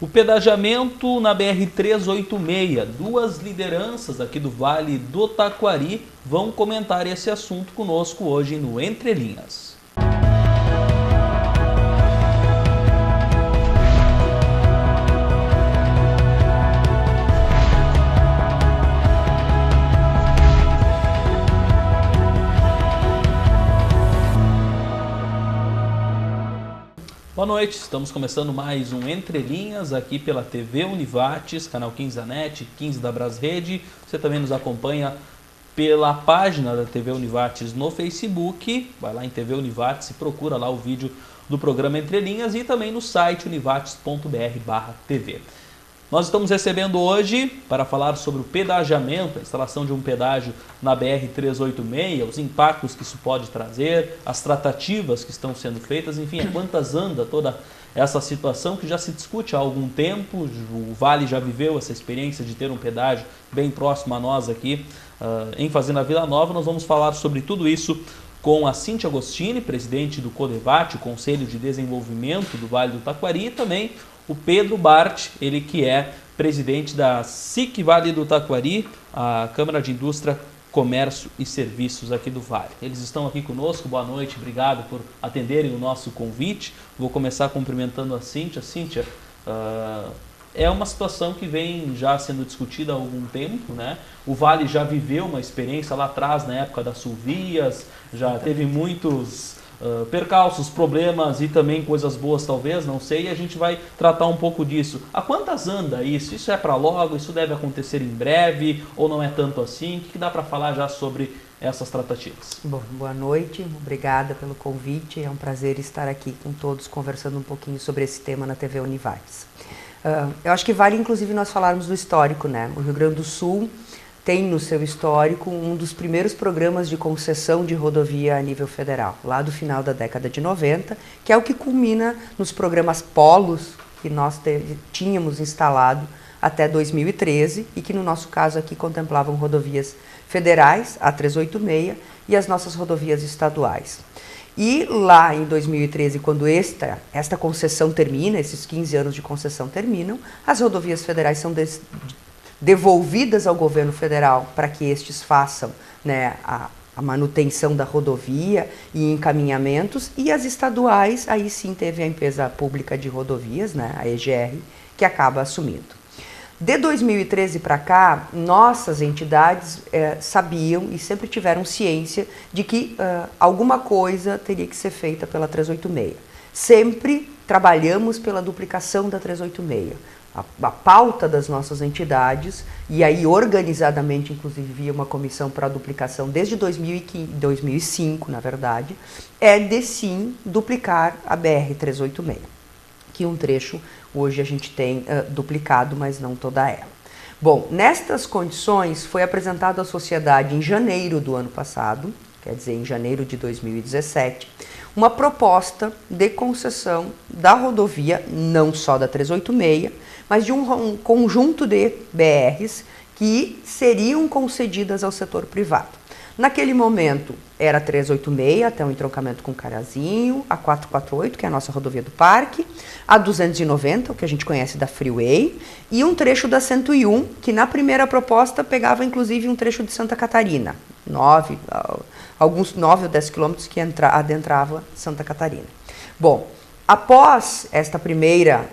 O pedagiamento na BR-386, duas lideranças aqui do Vale do Taquari vão comentar esse assunto conosco hoje no Entre Linhas. Boa noite, estamos começando mais um Entre Linhas aqui pela TV Univates, canal 15 da NET, 15 da Brasrede. Você também nos acompanha pela página da TV Univates no Facebook. Vai lá em TV Univates e procura lá o vídeo do programa Entre Linhas e também no site univates.br/TV. Nós estamos recebendo hoje para falar sobre o pedagiamento, a instalação de um pedágio na BR-386, os impactos que isso pode trazer, as tratativas que estão sendo feitas, enfim, a quantas anda toda essa situação que já se discute há algum tempo. O Vale já viveu essa experiência de ter um pedágio bem próximo a nós aqui em Fazenda Vila Nova. Nós vamos falar sobre tudo isso com a Cíntia Agostini, presidente do CODEVAT, o Conselho de Desenvolvimento do Vale do Taquari, e também o Pedro Bart, ele que é presidente da SIC Vale do Taquari, a Câmara de Indústria, Comércio e Serviços aqui do Vale. Eles estão aqui conosco, boa noite, obrigado por atenderem o nosso convite. Vou começar cumprimentando a Cíntia. Cíntia, é uma situação que vem já sendo discutida há algum tempo, né? O Vale já viveu uma experiência lá atrás, na época das Sulvias, já teve muitos percalços, problemas e também coisas boas talvez, não sei, e a gente vai tratar um pouco disso. A quantas anda isso? Isso é para logo? Isso deve acontecer em breve? Ou não é tanto assim? O que dá para falar já sobre essas tratativas? Bom, boa noite, obrigada pelo convite, é um prazer estar aqui com todos conversando um pouquinho sobre esse tema na TV Univates. Eu acho que vale inclusive nós falarmos do histórico, né? O Rio Grande do Sul tem no seu histórico um dos primeiros programas de concessão de rodovia a nível federal, lá do final da década de 90, que é o que culmina nos programas Polos que nós tínhamos instalado até 2013 e que no nosso caso aqui contemplavam rodovias federais, a 386, e as nossas rodovias estaduais. E lá em 2013, quando esta concessão termina, esses 15 anos de concessão terminam, as rodovias federais são devolvidas ao governo federal para que estes façam, né, a manutenção da rodovia e encaminhamentos, e as estaduais, aí sim teve a empresa pública de rodovias, né, a EGR, que acaba assumindo. De 2013 para cá, nossas entidades sabiam e sempre tiveram ciência de que alguma coisa teria que ser feita pela 386. Sempre trabalhamos pela duplicação da 386. A pauta das nossas entidades, e aí organizadamente, inclusive via uma comissão para a duplicação desde 2005, na verdade, é de sim duplicar a BR-386, que um trecho hoje a gente tem duplicado, mas não toda ela. Bom, nestas condições foi apresentado à sociedade em janeiro do ano passado, quer dizer, em janeiro de 2017, uma proposta de concessão da rodovia, não só da 386, mas de um conjunto de BRs que seriam concedidas ao setor privado. Naquele momento era a 386 até o entroncamento com Carazinho, a 448, que é a nossa rodovia do Parque, a 290, o que a gente conhece da Freeway, e um trecho da 101, que na primeira proposta pegava inclusive um trecho de Santa Catarina, 9 ou 10 quilômetros que adentrava Santa Catarina. Bom, após esta primeira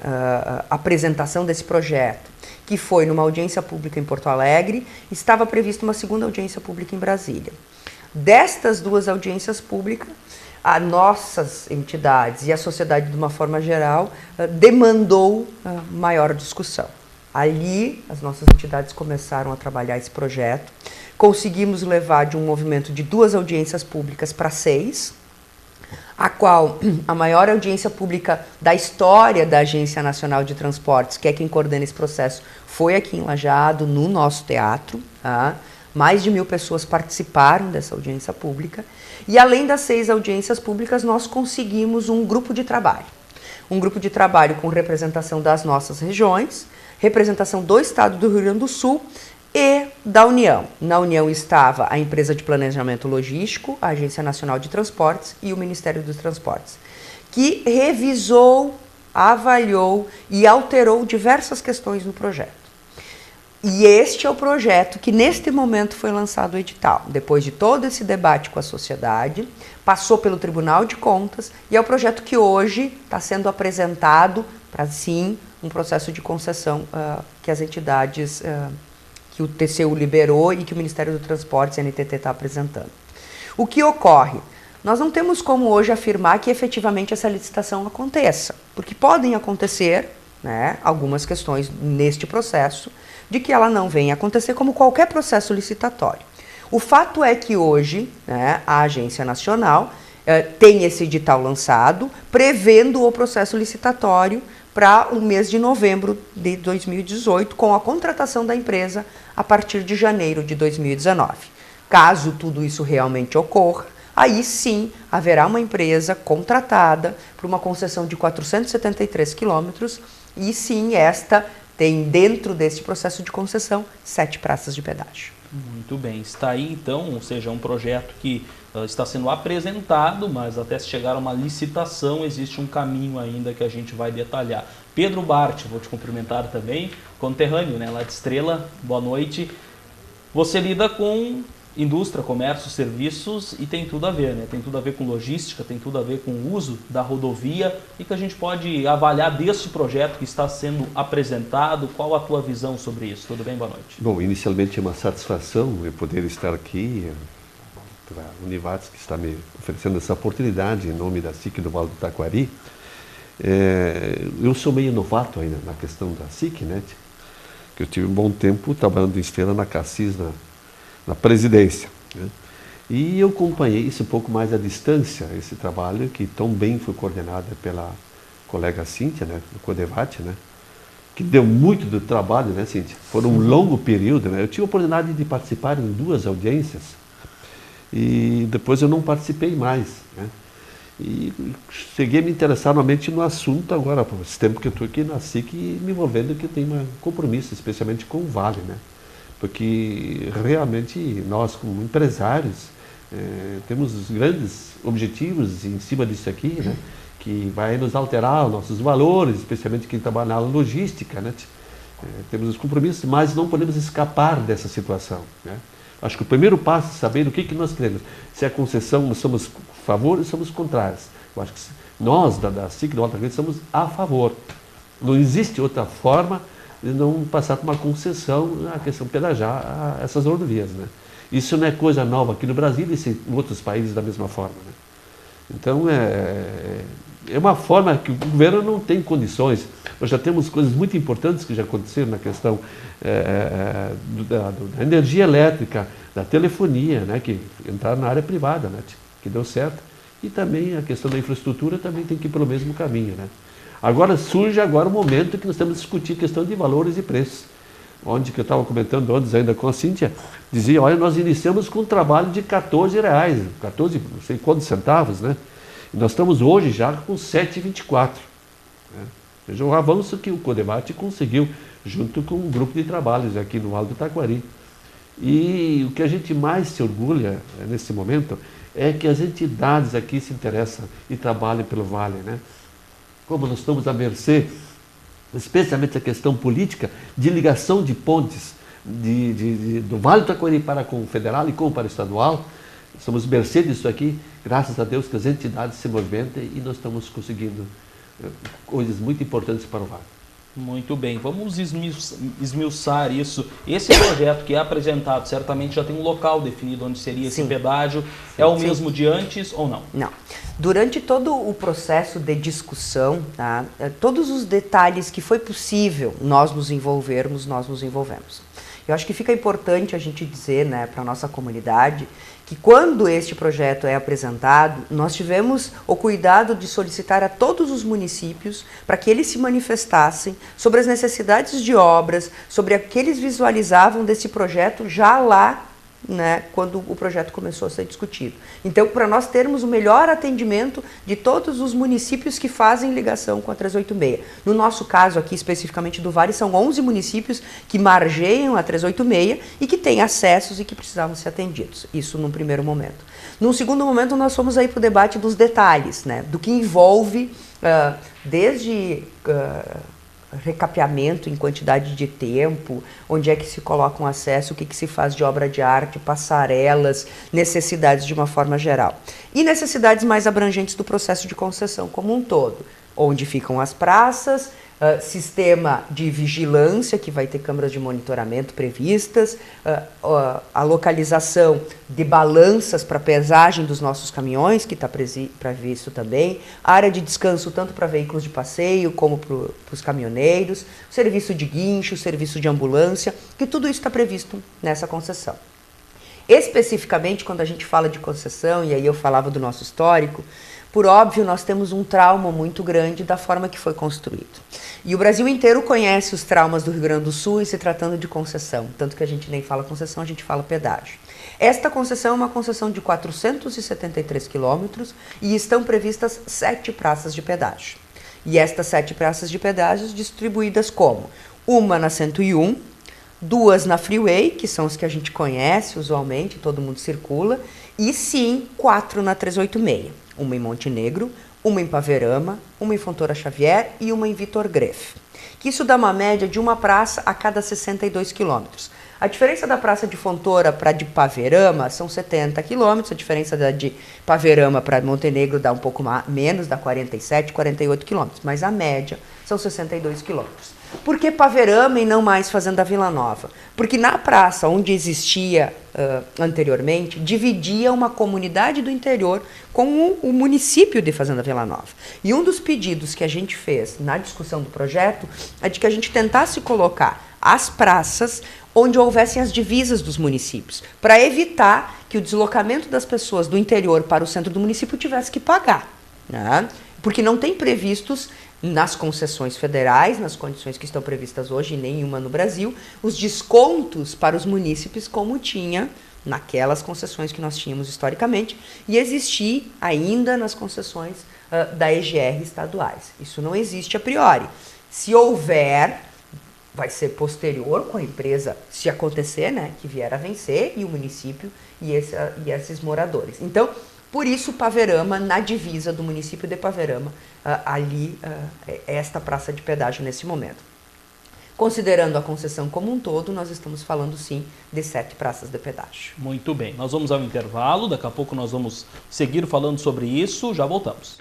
apresentação desse projeto, que foi numa audiência pública em Porto Alegre, estava prevista uma segunda audiência pública em Brasília. Destas duas audiências públicas, as nossas entidades e a sociedade de uma forma geral demandou maior discussão. Ali, as nossas entidades começaram a trabalhar esse projeto, conseguimos levar de um movimento de 2 audiências públicas para 6, a qual a maior audiência pública da história da Agência Nacional de Transportes, que é quem coordena esse processo, foi aqui em Lajeado, no nosso teatro. Tá? Mais de 1.000 pessoas participaram dessa audiência pública. E além das 6 audiências públicas, nós conseguimos um grupo de trabalho. Um grupo de trabalho com representação das nossas regiões, representação do Estado do Rio Grande do Sul e da União. Na União estava a Empresa de Planejamento Logístico, a Agência Nacional de Transportes e o Ministério dos Transportes, que revisou avaliou e alterou diversas questões no projeto. E este é o projeto que neste momento foi lançado o edital, depois de todo esse debate com a sociedade, passou pelo Tribunal de Contas e é o projeto que hoje está sendo apresentado para, sim, um processo de concessão que as entidades, que o TCU liberou e que o Ministério do Transporte e a NTT está apresentando. O que ocorre? Nós não temos como hoje afirmar que efetivamente essa licitação aconteça, porque podem acontecer, né, algumas questões neste processo de que ela não venha acontecer como qualquer processo licitatório. O fato é que hoje, né, a Agência Nacional tem esse edital lançado, prevendo o processo licitatório para o mês de novembro de 2018, com a contratação da empresa a partir de janeiro de 2019. Caso tudo isso realmente ocorra, aí sim haverá uma empresa contratada por uma concessão de 473 quilômetros e sim esta tem dentro desse processo de concessão 7 praças de pedágio. Muito bem, está aí então, ou seja, um projeto que está sendo apresentado, mas até se chegar a uma licitação existe um caminho ainda que a gente vai detalhar. Pedro Bart, vou te cumprimentar também, conterrâneo, né, lá de Estrela, boa noite. Você lida com indústria, comércio, serviços e tem tudo a ver, né? Tem tudo a ver com logística, tem tudo a ver com o uso da rodovia e que a gente pode avaliar desse projeto que está sendo apresentado. Qual a tua visão sobre isso? Tudo bem? Boa noite. Bom, inicialmente é uma satisfação eu poder estar aqui para a Univates que está me oferecendo essa oportunidade em nome da SIC do Vale do Taquari. Eu sou meio novato ainda na questão da SIC, né? Que eu tive um bom tempo trabalhando em Estrela na Cassis, na presidência, né? E eu acompanhei isso um pouco mais à distância, esse trabalho que tão bem foi coordenado pela colega Cíntia, né, do Codevate, né, que deu muito do trabalho, né, Cíntia? Por um longo período, né? Eu tive a oportunidade de participar em 2 audiências e depois eu não participei mais, né? E cheguei a me interessar novamente no assunto agora, por esse tempo que eu estou aqui na SIC me envolvendo, que eu tenho um compromisso, especialmente com o Vale, né? Porque realmente nós, como empresários, temos grandes objetivos em cima disso aqui, né? Que vai nos alterar os nossos valores, especialmente quem trabalha na logística, né? Temos os compromissos, mas não podemos escapar dessa situação, né? Acho que o primeiro passo é saber o que nós queremos. Se é concessão, nós somos a favor ou somos contrários. Eu acho que nós, da SIC, do Alto Grande, somos a favor. Não existe outra forma de não passar por uma concessão na questão de pedagiar essas rodovias, né? Isso não é coisa nova aqui no Brasil e em outros países da mesma forma, né? Então, é uma forma que o governo não tem condições. Nós já temos coisas muito importantes que já aconteceram na questão da energia elétrica, da telefonia, né, que entraram na área privada, né, que deu certo. E também a questão da infraestrutura também tem que ir pelo mesmo caminho, né? Agora surge o momento que nós temos que discutir questão de valores e preços. Onde que eu estava comentando antes ainda com a Cíntia, dizia, olha, nós iniciamos com um trabalho de R$14, 14, não sei quantos centavos, né? E nós estamos hoje já com 7,24. Né? Veja o avanço que o Codevate conseguiu, junto com um grupo de trabalhos aqui no Vale do Taquari. E o que a gente mais se orgulha nesse momento é que as entidades aqui se interessam e trabalham pelo Vale, né? Como nós estamos à mercê, especialmente a questão política, de ligação de pontes do Vale do Taquari para com o federal e com para o estadual, somos mercê disso aqui, graças a Deus que as entidades se movimentam e nós estamos conseguindo coisas muito importantes para o Vale. Muito bem, vamos esmiuçar isso. Esse projeto que é apresentado certamente já tem um local definido onde seria esse pedágio. É o mesmo de antes ou não? Não. Durante todo o processo de discussão, tá, todos os detalhes que foi possível nós nos envolvemos. Eu acho que fica importante a gente dizer, né, para a nossa comunidade que quando este projeto é apresentado, nós tivemos o cuidado de solicitar a todos os municípios para que eles se manifestassem sobre as necessidades de obras, sobre o que eles visualizavam desse projeto já lá né, quando o projeto começou a ser discutido. Então, para nós termos o melhor atendimento de todos os municípios que fazem ligação com a 386. No nosso caso aqui, especificamente do Vale, são 11 municípios que margeiam a 386 e que têm acessos e que precisavam ser atendidos. Isso num primeiro momento. Num segundo momento, nós fomos aí para o debate dos detalhes, né, do que envolve desde recapeamento em quantidade de tempo, onde é que se coloca um acesso, o que se faz de obra de arte, passarelas, necessidades de uma forma geral. E necessidades mais abrangentes do processo de concessão como um todo, onde ficam as praças, sistema de vigilância, que vai ter câmeras de monitoramento previstas, a localização de balanças para pesagem dos nossos caminhões, que está previsto também, área de descanso tanto para veículos de passeio como para os caminhoneiros, serviço de guincho, serviço de ambulância, que tudo isso está previsto nessa concessão. Especificamente, quando a gente fala de concessão, e aí eu falava do nosso histórico, por óbvio, nós temos um trauma muito grande da forma que foi construído. E o Brasil inteiro conhece os traumas do Rio Grande do Sul em se tratando de concessão. Tanto que a gente nem fala concessão, a gente fala pedágio. Esta concessão é uma concessão de 473 quilômetros e estão previstas 7 praças de pedágio. E estas 7 praças de pedágios distribuídas como? Uma na 101, 2 na Freeway, que são os que a gente conhece usualmente, todo mundo circula, e sim 4 na 386. Uma em Montenegro, uma em Paverama, uma em Fontoura Xavier e uma em Vitor Greff. Que isso dá uma média de uma praça a cada 62 quilômetros. A diferença da praça de Fontoura para de Paverama são 70 quilômetros, a diferença da de Paverama para Montenegro dá um pouco menos, dá 47, 48 quilômetros, mas a média são 62 quilômetros. Por que Paverama e não mais Fazenda Vila Nova? Porque na praça onde existia anteriormente, dividia uma comunidade do interior com o município de Fazenda Vila Nova. E um dos pedidos que a gente fez na discussão do projeto é de que a gente tentasse colocar as praças onde houvessem as divisas dos municípios, para evitar que o deslocamento das pessoas do interior para o centro do município tivesse que pagar, né? Porque não tem previstos nas concessões federais, nas condições que estão previstas hoje, e nenhuma no Brasil, os descontos para os munícipes como tinha naquelas concessões que nós tínhamos historicamente e existir ainda nas concessões da EGR estaduais. Isso não existe a priori. Se houver, vai ser posterior com a empresa, se acontecer, né, que vier a vencer, e o município e esses moradores. Então, por isso, Paverama, na divisa do município de Paverama, ali é esta praça de pedágio nesse momento. Considerando a concessão como um todo, nós estamos falando sim de 7 praças de pedágio. Muito bem, nós vamos ao intervalo, daqui a pouco nós vamos seguir falando sobre isso, já voltamos.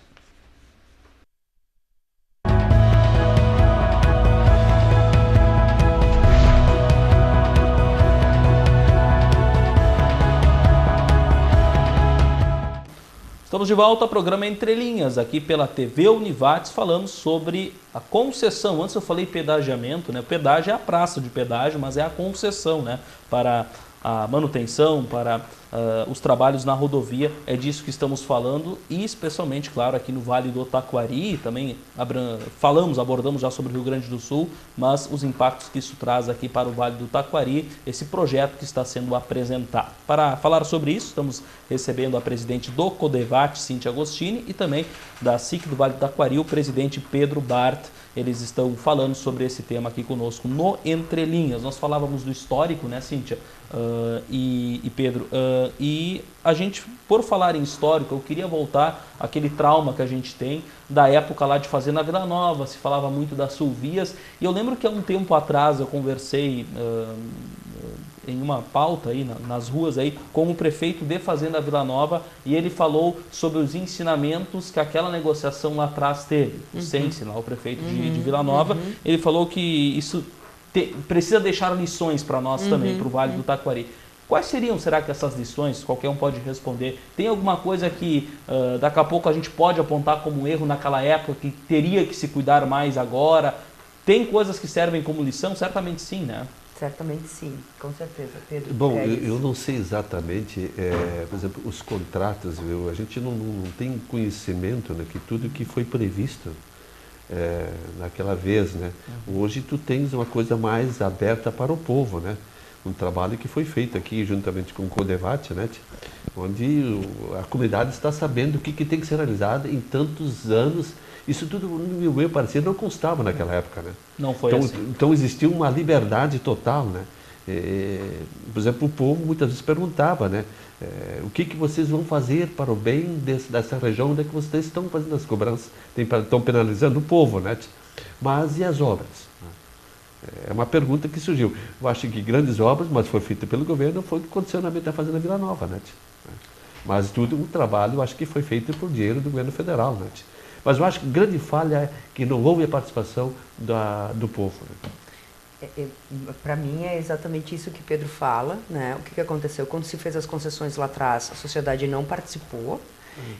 Estamos de volta ao programa Entre Linhas, aqui pela TV Univates, falando sobre a concessão. Antes eu falei pedagiamento, né? O pedágio é a praça de pedágio, mas é a concessão, né? Para a manutenção, para os trabalhos na rodovia, é disso que estamos falando, e especialmente, claro, aqui no Vale do Taquari, também abordamos já sobre o Rio Grande do Sul, mas os impactos que isso traz aqui para o Vale do Taquari, esse projeto que está sendo apresentado. Para falar sobre isso, estamos recebendo a presidente do Codevat, Cíntia Agostini, e também da SIC do Vale do Taquari, o presidente Pedro Bart. Eles estão falando sobre esse tema aqui conosco no Entre Linhas. Nós falávamos do histórico, né, Cíntia e Pedro? E a gente, por falar em histórico, eu queria voltar àquele trauma que a gente tem da época lá de Fazenda Vila Nova. Se falava muito das Sulvias. E eu lembro que há um tempo atrás eu conversei em uma pauta aí nas ruas aí com o prefeito de Fazenda Vila Nova, e ele falou sobre os ensinamentos que aquela negociação lá atrás teve. O Sense, lá, o prefeito de Vila Nova, ele falou que isso precisa deixar lições para nós também, para o Vale do Taquari. Quais seriam, será que essas lições? Qualquer um pode responder. Tem alguma coisa que daqui a pouco a gente pode apontar como erro naquela época, que teria que se cuidar mais agora? Tem coisas que servem como lição? Certamente sim, né? Certamente sim, com certeza, Pedro. Bom, eu não sei exatamente, por exemplo, os contratos, viu? A gente não tem conhecimento, né, que tudo que foi previsto naquela vez, né? Hoje tu tens uma coisa mais aberta para o povo, né? um trabalho que foi feito aqui juntamente com o Codevate, né, onde a comunidade está sabendo o que tem que ser realizado em tantos anos. Isso tudo, no meu parecer, não constava naquela época, né? Não foi então, assim. Então existiu uma liberdade total, né? Por exemplo, o povo muitas vezes perguntava, né? O que vocês vão fazer para o bem dessa região onde é que vocês estão fazendo as cobranças, estão penalizando o povo, né? Mas e as obras? É uma pergunta que surgiu. Eu acho que grandes obras, mas foi feita pelo governo, foi o condicionamento da Fazenda Vila Nova, né? Mas tudo um trabalho, eu acho que foi feito por dinheiro do governo federal, né? Mas eu acho que a grande falha é que não houve a participação do povo. Né? Para mim é exatamente isso que Pedro fala, né? O que aconteceu? Quando se fez as concessões lá atrás, a sociedade não participou.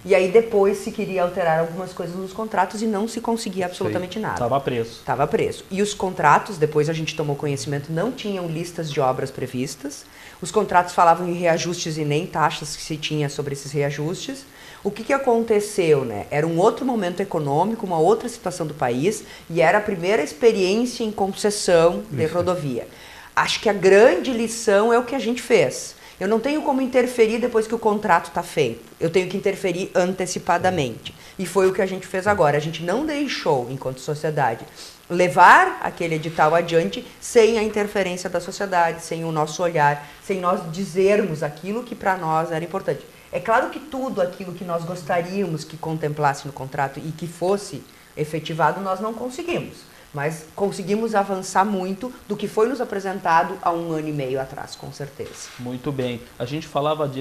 E aí depois se queria alterar algumas coisas nos contratos e não se conseguia absolutamente nada. Estava preso. Estava preso. E os contratos, depois a gente tomou conhecimento, não tinham listas de obras previstas. Os contratos falavam em reajustes e nem taxas que se tinha sobre esses reajustes. O que aconteceu, né? Era um outro momento econômico, uma outra situação do país e era a primeira experiência em concessão de rodovia. Acho que a grande lição é o que a gente fez. Eu não tenho como interferir depois que o contrato está feito. Eu tenho que interferir antecipadamente. E foi o que a gente fez agora. A gente não deixou, enquanto sociedade, levar aquele edital adiante sem a interferência da sociedade, sem o nosso olhar, sem nós dizermos aquilo que para nós era importante. É claro que tudo aquilo que nós gostaríamos que contemplasse no contrato e que fosse efetivado, nós não conseguimos. Mas conseguimos avançar muito do que foi nos apresentado há 1 ano e meio atrás, com certeza. Muito bem. A gente falavas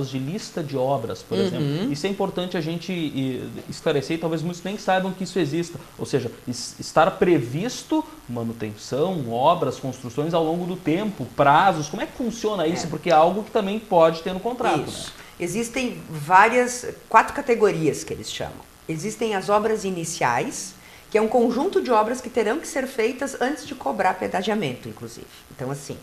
de lista de obras, por exemplo. Isso é importante a gente esclarecer e talvez muitos nem saibam que isso exista. Ou seja, estar previsto manutenção, obras, construções ao longo do tempo, prazos. Como é que funciona isso? Porque é algo que também pode ter no contrato. Isso. Né? Existem 4 categorias que eles chamam. Existem as obras iniciais, que é um conjunto de obras que terão que ser feitas antes de cobrar pedagiamento, inclusive. Então, assim,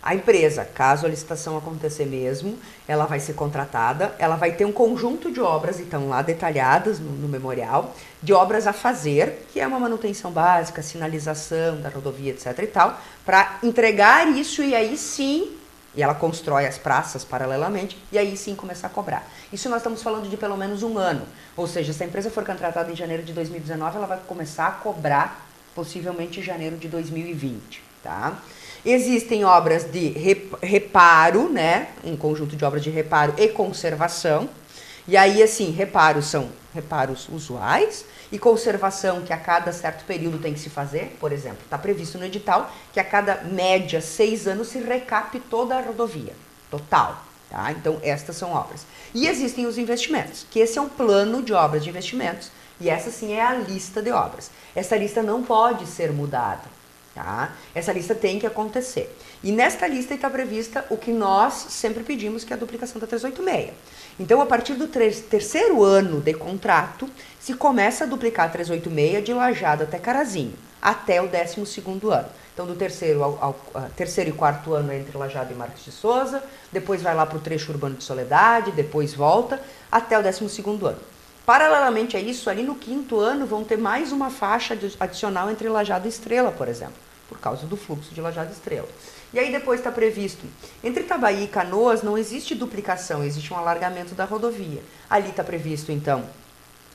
a empresa, caso a licitação acontecer mesmo, ela vai ser contratada, ela vai ter um conjunto de obras, então lá detalhadas no memorial, de obras a fazer, que é uma manutenção básica, sinalização da rodovia, etc. e tal, para entregar isso e aí sim, e ela constrói as praças paralelamente, e aí sim começar a cobrar. Isso nós estamos falando de pelo menos 1 ano. Ou seja, se a empresa for contratada em janeiro de 2019, ela vai começar a cobrar possivelmente em janeiro de 2020. Tá? Existem obras de reparo, né? Um conjunto de obras de reparo e conservação. E aí, assim, reparos são reparos usuais e conservação que a cada certo período tem que se fazer. Por exemplo, está previsto no edital que a cada média 6 anos se recape toda a rodovia, total. Tá? Então, estas são obras. E existem os investimentos, que esse é um plano de obras de investimentos. E essa sim é a lista de obras. Essa lista não pode ser mudada. Tá? Essa lista tem que acontecer. E nesta lista está prevista o que nós sempre pedimos, que é a duplicação da 386. Então, a partir do terceiro ano de contrato, se começa a duplicar a 386 de Lajeado até Carazinho, até o 12º ano. Então, do terceiro e 4º ano entre Lajeado e Marques de Souza, depois vai lá para o trecho urbano de Soledade, depois volta, até o 12º ano. Paralelamente a isso, ali no 5º ano, vão ter mais uma faixa adicional entre Lajeado e Estrela, por exemplo, por causa do fluxo de Lajeado e Estrela. E aí depois está previsto, entre Itabaí e Canoas não existe duplicação, existe um alargamento da rodovia. Ali está previsto, então,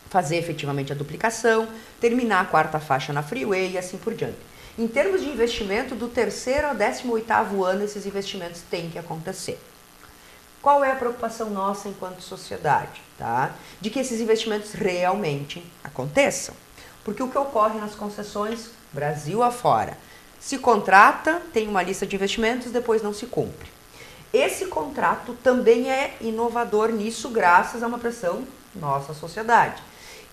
fazer efetivamente a duplicação, terminar a 4ª faixa na freeway e assim por diante. Em termos de investimento, do 3º ao 18º ano, esses investimentos têm que acontecer. Qual é a preocupação nossa enquanto sociedade? Tá? De que esses investimentos realmente aconteçam. Porque o que ocorre nas concessões, Brasil afora, se contrata, tem uma lista de investimentos, depois não se cumpre. Esse contrato também é inovador nisso, graças a uma pressão nossa sociedade.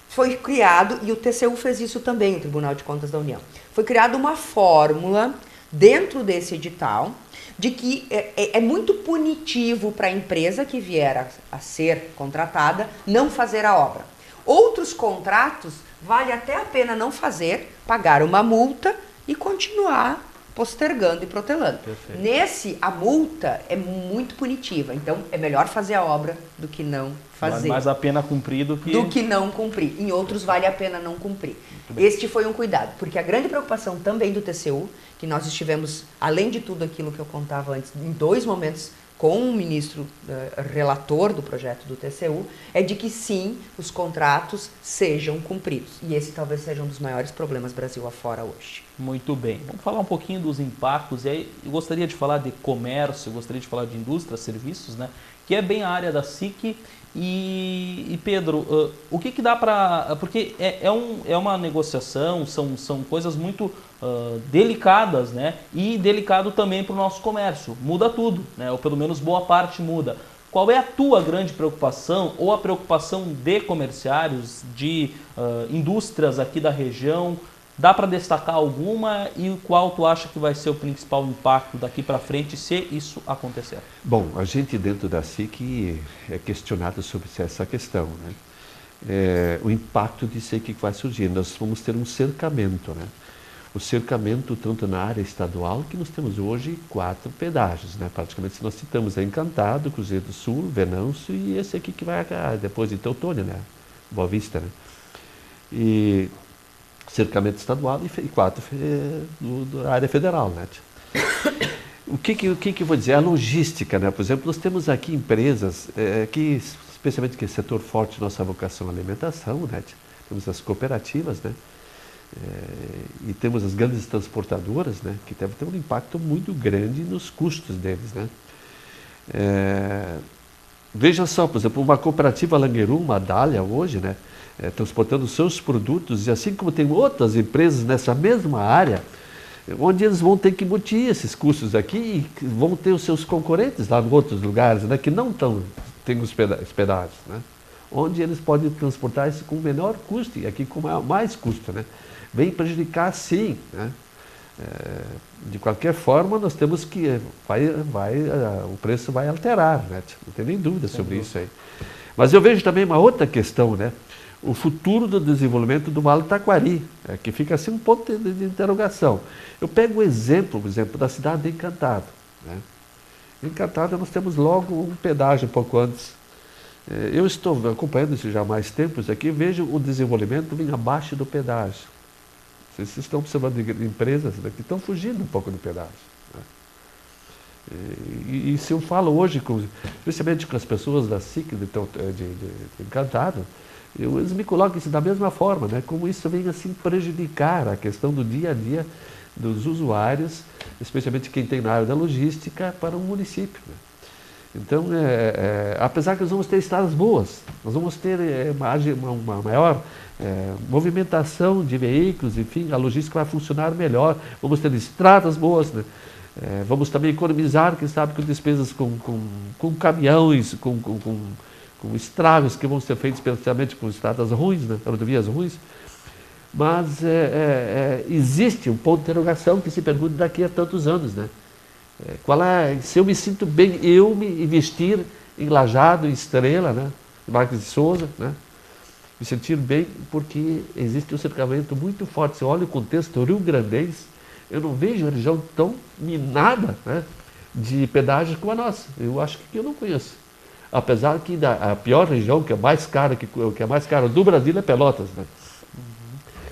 Foi criado, e o TCU fez isso também, o Tribunal de Contas da União, foi criada uma fórmula dentro desse edital, de que é muito punitivo para a empresa que vier a ser contratada não fazer a obra. Outros contratos, vale até a pena não fazer, pagar uma multa e continuar postergando e protelando. Perfeito. Nesse, a multa é muito punitiva, então é melhor fazer a obra do que não fazer. Vale mais a pena cumprir do que não cumprir. Em outros vale a pena não cumprir. Este foi um cuidado, porque a grande preocupação também do TCU, que nós estivemos, além de tudo aquilo que eu contava antes, em 2 momentos com o ministro relator do projeto do TCU, é de que sim, os contratos sejam cumpridos. E esse talvez seja um dos maiores problemas Brasil afora hoje. Muito bem. Vamos falar um pouquinho dos impactos. E aí, eu gostaria de falar de comércio, eu gostaria de falar de indústria, serviços, né? Que é bem a área da SIC. E Pedro, o que dá para... Porque é uma negociação, são coisas muito delicadas, né? E delicado também para o nosso comércio. Muda tudo, né? Ou pelo menos boa parte muda. Qual é a tua grande preocupação ou a preocupação de comerciários, de indústrias aqui da região? Dá para destacar alguma e qual tu acha que vai ser o principal impacto daqui para frente se isso acontecer? Bom, a gente dentro da SIC é questionado sobre essa questão, né? O impacto disso aí que vai surgir. Nós vamos ter um cercamento, né? O cercamento tanto na área estadual, que nós temos hoje 4 pedágios, né? Praticamente, se nós citamos a Encantado, Cruzeiro do Sul, Venâncio e esse aqui que vai depois de Teutônia, né? Boa Vista, né? E cercamento estadual e 4 da área federal, né? O que eu vou dizer? A logística, né? Por exemplo, nós temos aqui empresas que, especialmente que é setor forte nossa vocação à alimentação, né? Temos as cooperativas, né? E temos as grandes transportadoras, né? Que devem ter um impacto muito grande nos custos deles, né? Veja só, por exemplo, uma cooperativa Langueru, uma Dália hoje, né? Transportando seus produtos, e assim como tem outras empresas nessa mesma área, onde eles vão ter que embutir esses custos aqui e vão ter os seus concorrentes lá em outros lugares, né, que não têm hospedagens, né, onde eles podem transportar isso com menor custo e aqui com mais custo, né, vem prejudicar sim, né. De qualquer forma, nós temos que o preço vai alterar, né, não tem nem dúvida sobre isso aí. Mas eu vejo também uma outra questão, né, o futuro do desenvolvimento do Vale do Taquari, que fica assim um ponto de interrogação. Eu pego o exemplo, por exemplo, da cidade de Encantado, né? Em Encantado nós temos logo um pedágio um pouco antes. Eu estou acompanhando isso já há mais tempo, aqui vejo o desenvolvimento vir abaixo do pedágio. Vocês estão observando empresas que estão fugindo um pouco do pedágio, né? E se eu falo hoje, especialmente com as pessoas da SIC de Encantado, eles me colocam isso da mesma forma, né? Como isso vem assim prejudicar a questão do dia a dia dos usuários, especialmente quem tem na área da logística, para um município, né? Então, apesar que nós vamos ter estradas boas, nós vamos ter uma maior movimentação de veículos, enfim, a logística vai funcionar melhor, vamos ter estradas boas, né? Vamos também economizar, quem sabe, com despesas com caminhões, com estragos que vão ser feitos especialmente com estradas ruins, né, rodovias ruins. Mas existe um ponto de interrogação que se pergunta daqui a tantos anos, né? Se eu me sinto bem, eu me investir em Lajeado, em Estrela, né, em Marques de Souza, né, me sentir bem porque existe um cercamento muito forte. Se eu olho o contexto rio-grandense, eu não vejo uma região tão minada, né, de pedágios como a nossa. Eu acho que eu não conheço. Apesar que a pior região, que é mais cara, que é mais cara do Brasil, é Pelotas, né?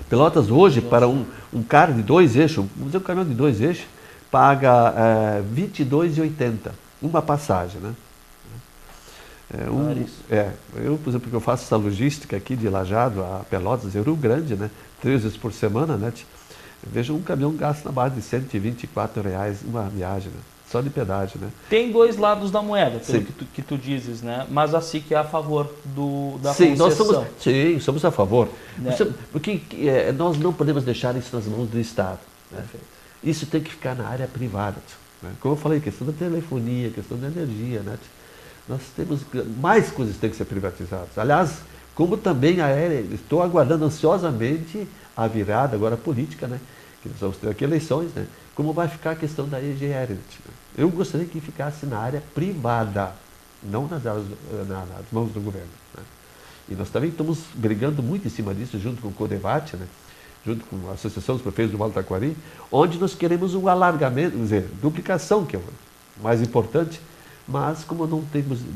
Pelotas hoje, para um carro de 2 eixos, vamos dizer um caminhão de 2 eixos, paga R$ 22,80, uma passagem, né? Eu, por exemplo, que eu faço essa logística aqui de Lajeado a Pelotas, em Rio Grande, né? 3 vezes por semana, né? Veja um caminhão gasta na base de R$ 124 uma viagem, né? Só de pedágio, né? Tem 2 lados da moeda, pelo Sim. que tu dizes, né? Mas a SIC é a favor da Sim, concessão. somos a favor. Né? Porque nós não podemos deixar isso nas mãos do Estado, né? Perfeito. Isso tem que ficar na área privada, né? Como eu falei, questão da telefonia, questão da energia, né? Nós temos mais coisas que têm que ser privatizadas. Aliás, como também estou aguardando ansiosamente a virada agora política, né? Que nós vamos ter aqui eleições, né? Como vai ficar a questão da EGR, né? Eu gostaria que ficasse na área privada, não nas mãos do governo, né? E nós também estamos brigando muito em cima disso, junto com o CODEVAT, né? junto com a Associação dos Prefeitos do Vale do Taquari, onde nós queremos um alargamento, quer dizer, duplicação, que é o mais importante, mas como não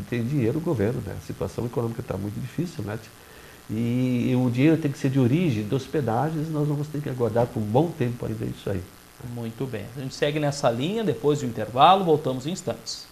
tem dinheiro, o governo, né? A situação econômica está muito difícil, né? E o dinheiro tem que ser de origem dos pedágios, nós vamos ter que aguardar por um bom tempo ainda isso aí. Muito bem. A gente segue nessa linha, depois do intervalo, voltamos em instantes.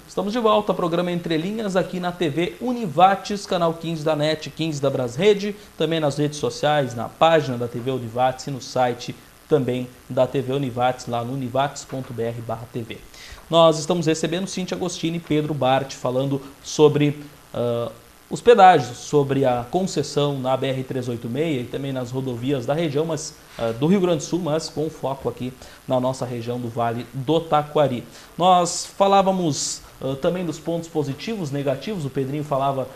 Estamos de volta ao programa Entre Linhas aqui na TV Univates, canal 15 da NET, 15 da Brasrede, também nas redes sociais, na página da TV Univates e no site também da TV Univates, lá no univates.br/TV. Nós estamos recebendo Cíntia Agostini e Pedro Bart falando sobre os pedágios, sobre a concessão na BR-386 e também nas rodovias da região do Rio Grande do Sul, mas com foco aqui na nossa região do Vale do Taquari. Nós falávamos também dos pontos positivos, negativos, o Pedrinho falava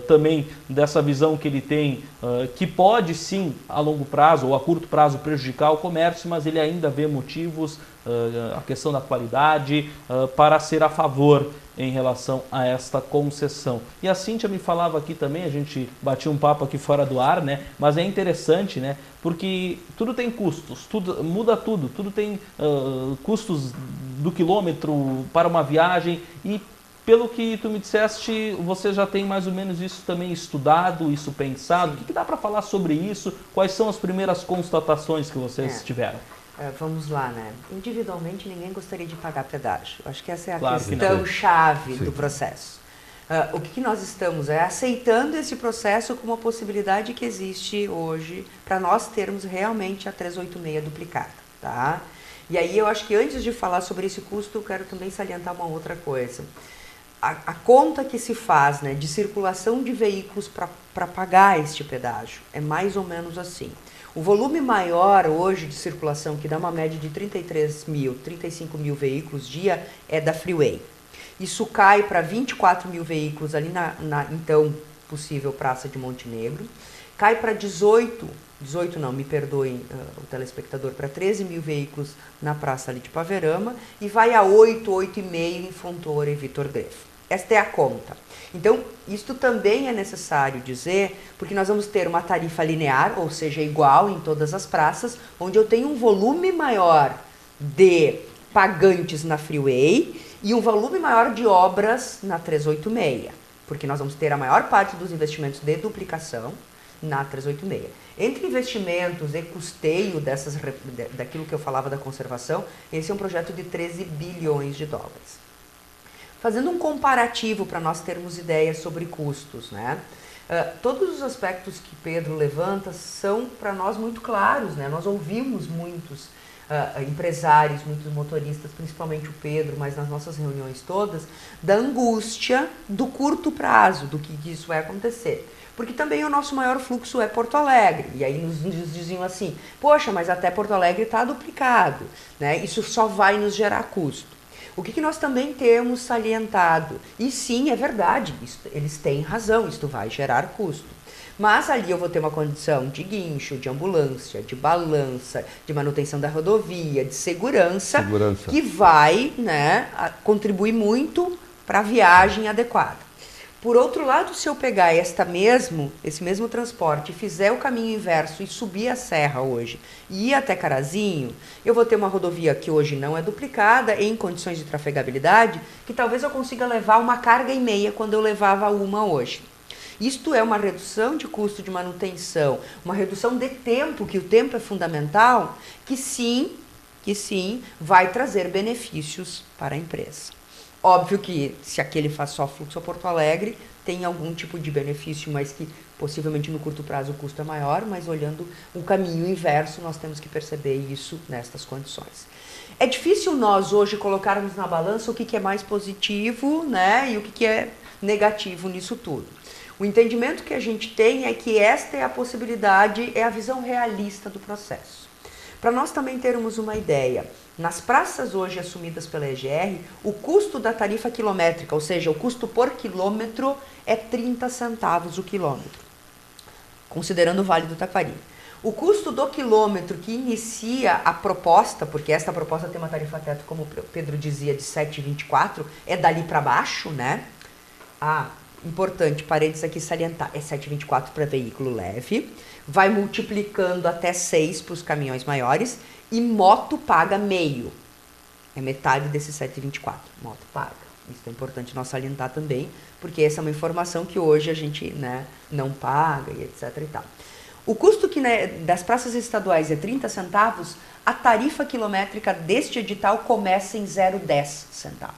também dessa visão que ele tem, que pode sim, a longo prazo ou a curto prazo, prejudicar o comércio, mas ele ainda vê motivos, a questão da qualidade, para ser a favor em relação a esta concessão. E a Cíntia me falava aqui também, a gente batia um papo aqui fora do ar, né? Mas é interessante, né? Porque tudo tem custos, muda tudo tem custos do quilômetro para uma viagem e pelo que tu me disseste, você já tem mais ou menos isso também estudado, isso pensado. O que dá para falar sobre isso? Quais são as primeiras constatações que vocês tiveram? Vamos lá, né? Individualmente, ninguém gostaria de pagar pedágio. Acho que essa é a Claro questão-chave do processo. O que nós estamos aceitando esse processo como uma possibilidade que existe hoje para nós termos realmente a 386 duplicada, tá? E aí eu acho que antes de falar sobre esse custo, eu quero também salientar uma outra coisa. A conta que se faz, né, de circulação de veículos para pagar este pedágio é mais ou menos assim. O volume maior hoje de circulação, que dá uma média de 35 mil veículos dia, é da Freeway. Isso cai para 24 mil veículos ali na então possível Praça de Montenegro. Cai para 18 não, me perdoem o telespectador, para 13 mil veículos na Praça ali de Paverama. E vai a 8,5 em Fontoura e Vitor Greff. Esta é a conta. Então, isto também é necessário dizer, porque nós vamos ter uma tarifa linear, ou seja, igual em todas as praças, onde eu tenho um volume maior de pagantes na Freeway e um volume maior de obras na 386, porque nós vamos ter a maior parte dos investimentos de duplicação na 386. Entre investimentos e custeio daquilo que eu falava da conservação, esse é um projeto de 13 bilhões de dólares. Fazendo um comparativo para nós termos ideias sobre custos, né? Todos os aspectos que Pedro levanta são para nós muito claros, né? Nós ouvimos muitos empresários, muitos motoristas, principalmente o Pedro, mas nas nossas reuniões todas, da angústia do curto prazo, do que isso vai acontecer. Porque também o nosso maior fluxo é Porto Alegre. E aí nos diziam assim, poxa, mas até Porto Alegre está duplicado, né? Isso só vai nos gerar custo. O que nós também temos salientado? E sim, é verdade, eles têm razão, isto vai gerar custo. Mas ali eu vou ter uma condição de guincho, de ambulância, de balança, de manutenção da rodovia, de segurança. Que vai, né, contribuir muito para a viagem adequada. Por outro lado, se eu pegar esse mesmo transporte e fizer o caminho inverso e subir a serra hoje e ir até Carazinho, eu vou ter uma rodovia que hoje não é duplicada, em condições de trafegabilidade, que talvez eu consiga levar uma carga e meia quando eu levava uma hoje. Isto é uma redução de custo de manutenção, uma redução de tempo, que o tempo é fundamental, que sim vai trazer benefícios para a empresa. Óbvio que se aquele faz só fluxo a Porto Alegre, tem algum tipo de benefício, mas que possivelmente no curto prazo o custo é maior, mas olhando o caminho inverso, nós temos que perceber isso nestas condições. É difícil nós hoje colocarmos na balança o que é mais positivo, né, e o que é negativo nisso tudo. O entendimento que a gente tem é que esta é a possibilidade, é a visão realista do processo. Para nós também termos uma ideia, nas praças hoje assumidas pela EGR, o custo da tarifa quilométrica, ou seja, o custo por quilômetro, é 30 centavos o quilômetro, considerando o Vale do Taquari. O custo do quilômetro que inicia a proposta, porque esta proposta tem uma tarifa teto, como o Pedro dizia, de 7,24, é dali para baixo, né? Importante, parênteses aqui salientar, é 7,24 para veículo leve, vai multiplicando até 6 para os caminhões maiores e moto paga meio. É metade desses 7,24, moto paga. Isso é importante nós salientar também, porque essa é uma informação que hoje a gente, né, não paga e etc e tal. O custo que, né, das praças estaduais é 30 centavos, a tarifa quilométrica deste edital começa em 0,10 centavos.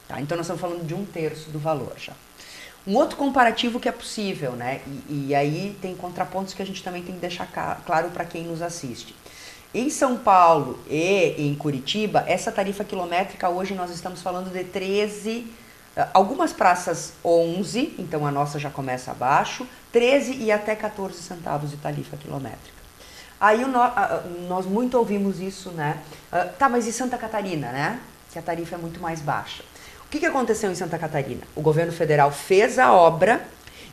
Tá? Então nós estamos falando de 1/3 do valor já. Um outro comparativo que é possível, né, e aí tem contrapontos que a gente também tem que deixar claro para quem nos assiste. Em São Paulo e em Curitiba, essa tarifa quilométrica hoje nós estamos falando de 13, algumas praças 11, então a nossa já começa abaixo, 13 e até 14 centavos de tarifa quilométrica. Aí nós muito ouvimos isso, né? Tá, mas e Santa Catarina, né? Que a tarifa é muito mais baixa. O que aconteceu em Santa Catarina? O governo federal fez a obra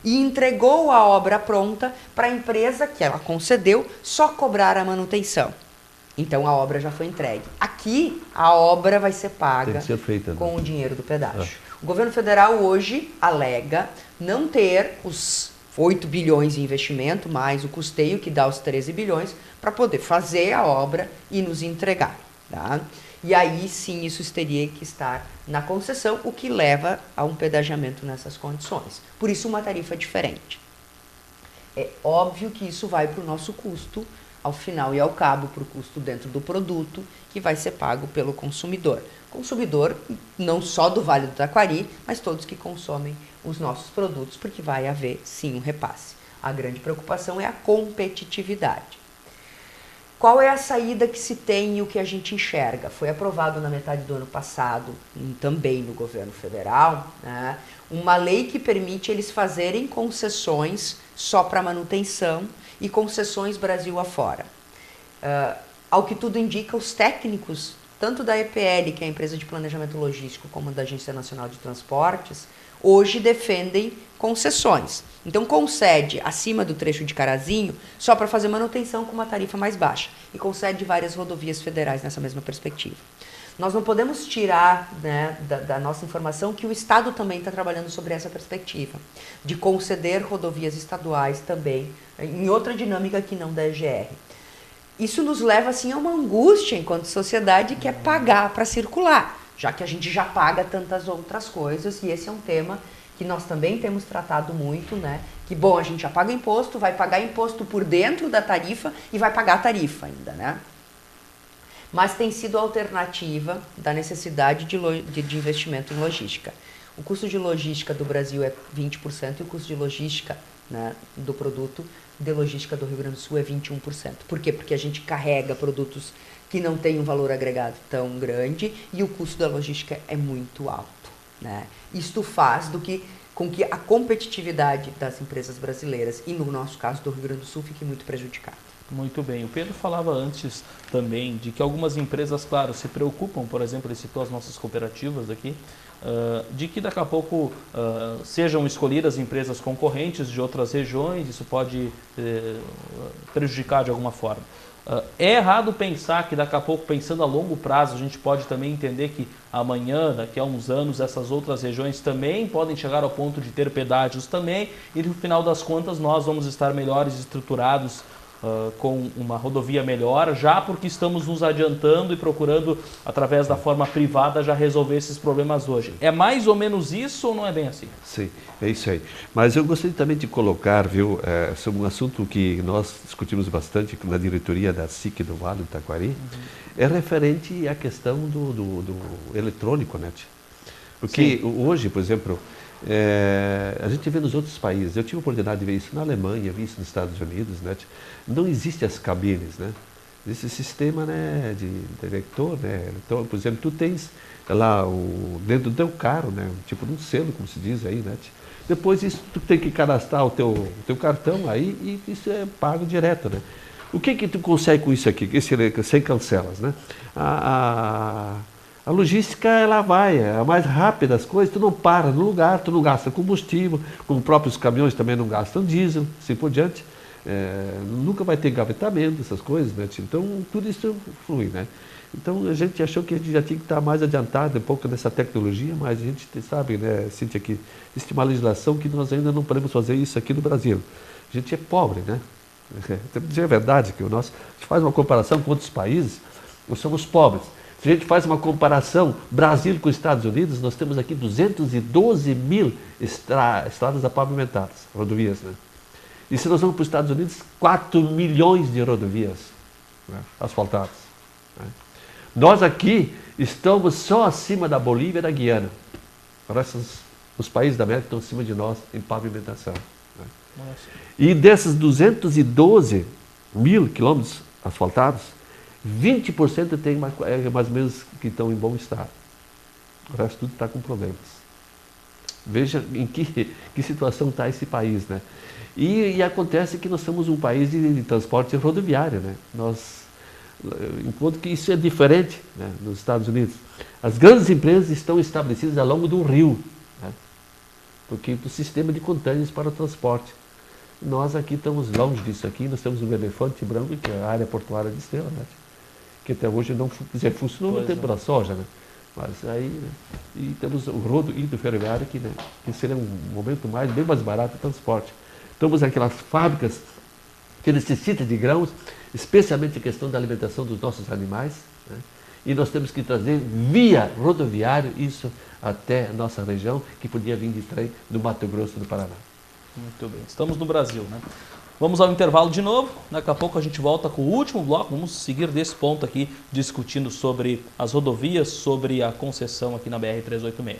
e entregou a obra pronta para a empresa que ela concedeu só cobrar a manutenção. Então a obra já foi entregue. Aqui a obra vai ser paga com o dinheiro do pedágio. O governo federal hoje alega não ter os 8 bilhões de investimento, mais o custeio que dá os 13 bilhões, para poder fazer a obra e nos entregar. Tá? E aí sim isso teria que estar na concessão, o que leva a um pedagiamento nessas condições. Por isso uma tarifa diferente. É óbvio que isso vai para o nosso custo, ao final e ao cabo, para o custo dentro do produto, que vai ser pago pelo consumidor. Consumidor não só do Vale do Taquari, mas todos que consomem os nossos produtos, porque vai haver sim um repasse. A grande preocupação é a competitividade. Qual é a saída que se tem e o que a gente enxerga? Foi aprovado na metade do ano passado, também no governo federal, né, uma lei que permite eles fazerem concessões só para manutenção e concessões Brasil afora. Ao que tudo indica, os técnicos, tanto da EPL, que é a empresa de planejamento logístico, como da Agência Nacional de Transportes, hoje defendem concessões. Então concede acima do trecho de Carazinho só para fazer manutenção com uma tarifa mais baixa e concede várias rodovias federais nessa mesma perspectiva. Nós não podemos tirar, né, da nossa informação que o Estado também está trabalhando sobre essa perspectiva, de conceder rodovias estaduais também, em outra dinâmica que não da EGR. Isso nos leva assim, a uma angústia enquanto sociedade, que é pagar para circular, já que a gente já paga tantas outras coisas, e esse é um tema que nós também temos tratado muito, né? Que, bom, a gente já paga imposto, vai pagar imposto por dentro da tarifa e vai pagar a tarifa ainda, né? Mas tem sido a alternativa da necessidade de investimento em logística. O custo de logística do Brasil é 20% e o custo de logística, né, do produto de logística do Rio Grande do Sul é 21%. Por quê? Porque a gente carrega produtos que não têm um valor agregado tão grande e o custo da logística é muito alto, né? Isto faz com que a competitividade das empresas brasileiras, e no nosso caso do Rio Grande do Sul, fique muito prejudicada. Muito bem. O Pedro falava antes também de que algumas empresas, claro, se preocupam, por exemplo, ele citou as nossas cooperativas aqui, de que daqui a pouco sejam escolhidas empresas concorrentes de outras regiões, isso pode prejudicar de alguma forma. É errado pensar que daqui a pouco, pensando a longo prazo, a gente pode também entender que amanhã, daqui a uns anos, essas outras regiões também podem chegar ao ponto de ter pedágios também, e no final das contas nós vamos estar melhores estruturados com uma rodovia melhor, já porque estamos nos adiantando e procurando, através da forma privada, já resolver esses problemas hoje. É mais ou menos isso ou não é bem assim? Sim, é isso aí. Mas eu gostaria também de colocar, viu, sobre um assunto que nós discutimos bastante na diretoria da SIC do Vale do Taquari, é referente à questão do eletrônico, né? Porque hoje, por exemplo, a gente vê nos outros países, eu tive a oportunidade de ver isso na Alemanha, vi isso nos Estados Unidos, né? Não existe as cabines, né? Existe sistema, né, de leitor, né? Então, por exemplo, tu tens lá dentro do teu carro, né, tipo de um selo, como se diz aí, né? Depois isso tu tem que cadastrar o teu cartão aí e isso é pago direto, né? O que tu consegue com isso aqui, sem cancelas, né? A logística, ela é mais rápida as coisas, tu não para no lugar, tu não gasta combustível, como os próprios caminhões também não gastam diesel, assim por diante. nunca vai ter engavetamento, essas coisas, né? Então, tudo isso flui, né? Então, a gente achou que a gente já tinha que estar mais adiantado um pouco nessa tecnologia, mas a gente sabe, né, Cíntia, que existe uma legislação que nós ainda não podemos fazer isso aqui no Brasil. A gente é pobre, né? É verdade que a gente faz uma comparação com outros países, nós somos pobres. Se a gente faz uma comparação Brasil com os Estados Unidos, nós temos aqui 212 mil estradas pavimentadas, rodovias, né? E se nós vamos para os Estados Unidos, 4 milhões de rodovias, né, asfaltadas, né? Nós aqui estamos só acima da Bolívia e da Guiana. Os países da América estão acima de nós em pavimentação, né? E desses 212 mil quilômetros asfaltados, 20% tem mais ou menos que estão em bom estado. O resto tudo está com problemas. Veja em que situação está esse país, né? E acontece que nós somos um país de transporte rodoviário, né? Enquanto que isso é diferente, né, nos Estados Unidos. As grandes empresas estão estabelecidas ao longo do rio, né? Porque o sistema de contêineres para o transporte. Nós aqui estamos longe disso aqui, nós temos um elefante branco, que é a área portuária de Estrela, né? Que até hoje não funcionou no tempo da soja, né? Mas aí, né? E temos o rodo hidroferroviário, que seria um momento bem mais barato de transporte. Temos aquelas fábricas que necessitam de grãos, especialmente a questão da alimentação dos nossos animais, né? E nós temos que trazer via rodoviário isso até a nossa região, que podia vir de trem do Mato Grosso do Paraná. Muito bem, estamos no Brasil, né? Vamos ao intervalo de novo, daqui a pouco a gente volta com o último bloco, vamos seguir desse ponto aqui, discutindo sobre as rodovias, sobre a concessão aqui na BR-386.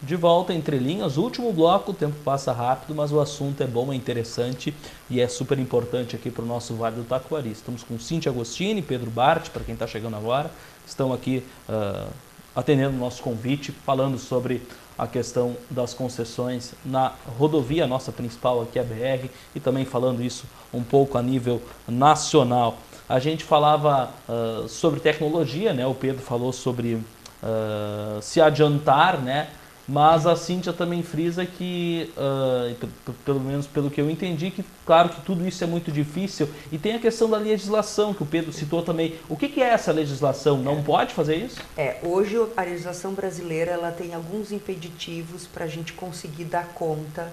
De volta entre linhas, último bloco, o tempo passa rápido, mas o assunto é bom, é interessante e é super importante aqui para o nosso Vale do Taquari. Estamos com Cíntia Agostini, Pedro Bart, para quem está chegando agora, estão aqui atendendo o nosso convite, falando sobre a questão das concessões na rodovia, nossa principal aqui, a BR, e também falando isso um pouco a nível nacional. A gente falava sobre tecnologia, né? O Pedro falou sobre se adiantar, né? Mas a Cíntia também frisa que, pelo menos pelo que eu entendi, que claro que tudo isso é muito difícil. E tem a questão da legislação, que o Pedro citou também. O que é essa legislação? Não pode fazer isso? Hoje a legislação brasileira ela tem alguns impeditivos para a gente conseguir dar conta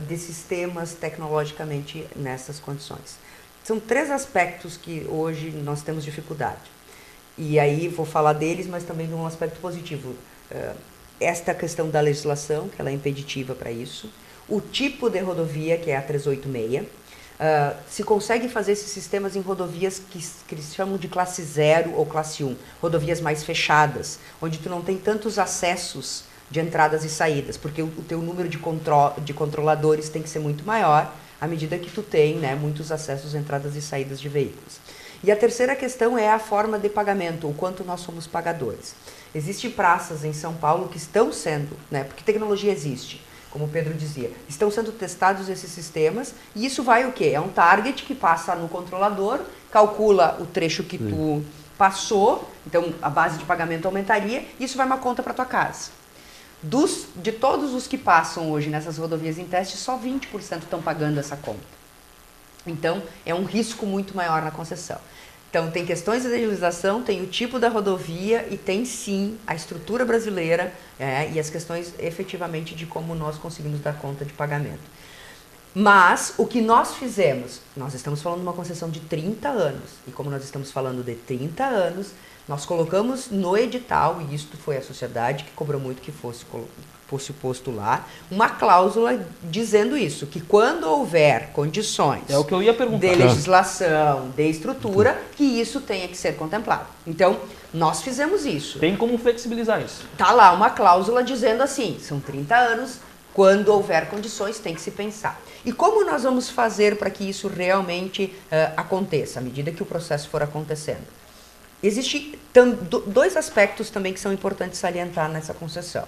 de sistemas tecnologicamente nessas condições. São 3 aspectos que hoje nós temos dificuldade. E aí vou falar deles, mas também de um aspecto positivo. Esta questão da legislação, que ela é impeditiva para isso, o tipo de rodovia, que é a 386, se consegue fazer esses sistemas em rodovias que eles chamam de classe 0 ou classe 1, rodovias mais fechadas, onde tu não tem tantos acessos de entradas e saídas, porque o teu número de controladores tem que ser muito maior, à medida que tu tem, né, muitos acessos, entradas e saídas de veículos. E a terceira questão é a forma de pagamento, o quanto nós somos pagadores. Existem praças em São Paulo que estão sendo, né, porque tecnologia existe, como o Pedro dizia, estão sendo testados esses sistemas e isso vai o quê? É um target que passa no controlador, calcula o trecho que tu passou, então a base de pagamento aumentaria e isso vai uma conta para tua casa. De todos os que passam hoje nessas rodovias em teste, só 20% estão pagando essa conta. Então, é um risco muito maior na concessão. Então, tem questões de legislação, tem o tipo da rodovia e tem, sim, a estrutura brasileira e as questões, efetivamente, de como nós conseguimos dar conta de pagamento. Mas, o que nós fizemos, nós estamos falando de uma concessão de 30 anos, e como nós estamos falando de 30 anos, nós colocamos no edital, e isto foi a sociedade que cobrou muito que fosse posto lá, uma cláusula dizendo isso, que quando houver condições é o que eu ia perguntar, de legislação, de estrutura, que isso tenha que ser contemplado. Então, nós fizemos isso. Tem como flexibilizar isso? Tá lá uma cláusula dizendo assim, são 30 anos, quando houver condições tem que se pensar. E como nós vamos fazer para que isso realmente aconteça, à medida que o processo for acontecendo? Existem 2 aspectos também que são importantes salientar nessa concessão.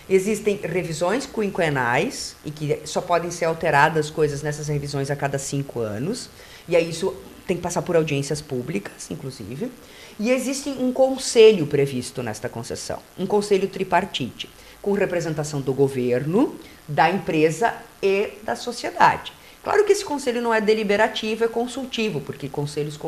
Existem revisões quinquenais, e que só podem ser alteradas coisas nessas revisões a cada 5 anos, e aí isso tem que passar por audiências públicas, inclusive, e existe um conselho previsto nesta concessão, um conselho tripartite, com representação do governo, da empresa e da sociedade. Claro que esse conselho não é deliberativo, é consultivo, porque conselhos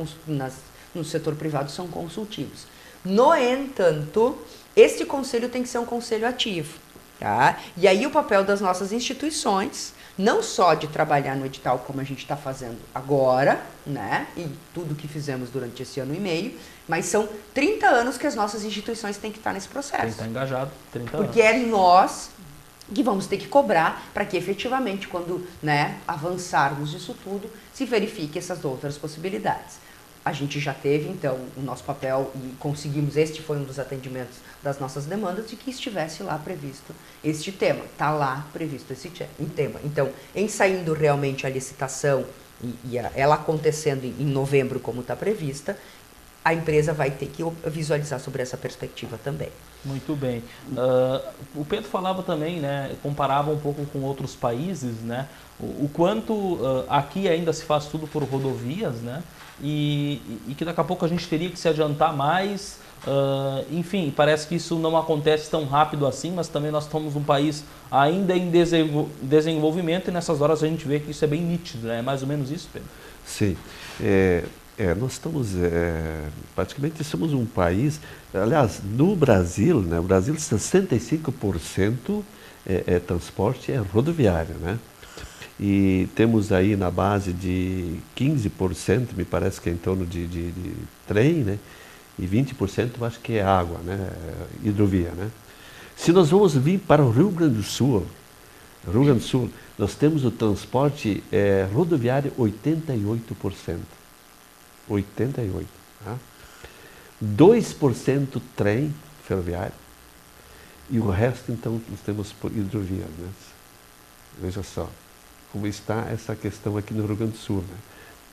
no setor privado são consultivos. No entanto, este conselho tem que ser um conselho ativo. Tá? E aí o papel das nossas instituições, não só de trabalhar no edital como a gente está fazendo agora, né? E tudo que fizemos durante esse ano e meio, mas são 30 anos que as nossas instituições têm que estar nesse processo. Tem que estar engajado, 30 anos. Porque é nós que vamos ter que cobrar para que efetivamente, quando, né, avançarmos isso tudo, se verifique essas outras possibilidades. A gente já teve, então, o nosso papel e conseguimos, este foi um dos atendimentos das nossas demandas, de que estivesse lá previsto este tema. Está lá previsto esse tema. Então, em saindo realmente a licitação e ela acontecendo em novembro, como está prevista, a empresa vai ter que visualizar sobre essa perspectiva também. Muito bem. O Pedro falava também, né, comparava um pouco com outros países, né, o quanto aqui ainda se faz tudo por rodovias, né, e que daqui a pouco a gente teria que se adiantar mais. Enfim, parece que isso não acontece tão rápido assim, mas também nós somos um país ainda em desenvolvimento e nessas horas a gente vê que isso é bem nítido, né? É mais ou menos isso, Pedro? Sim. Nós estamos, praticamente somos um país, aliás, no Brasil, né, o Brasil 65% transporte é rodoviário, né? E temos aí na base de 15%, me parece que é em torno de trem, né? E 20% eu acho que é água, né? Hidrovia, né? Se nós vamos vir para o Rio Grande do Sul, nós temos o transporte rodoviário 88%. 88%. Tá? 2% trem ferroviário e o resto, então, nós temos por hidrovia. Né? Veja só como está essa questão aqui no Rio Grande do Sul. Né?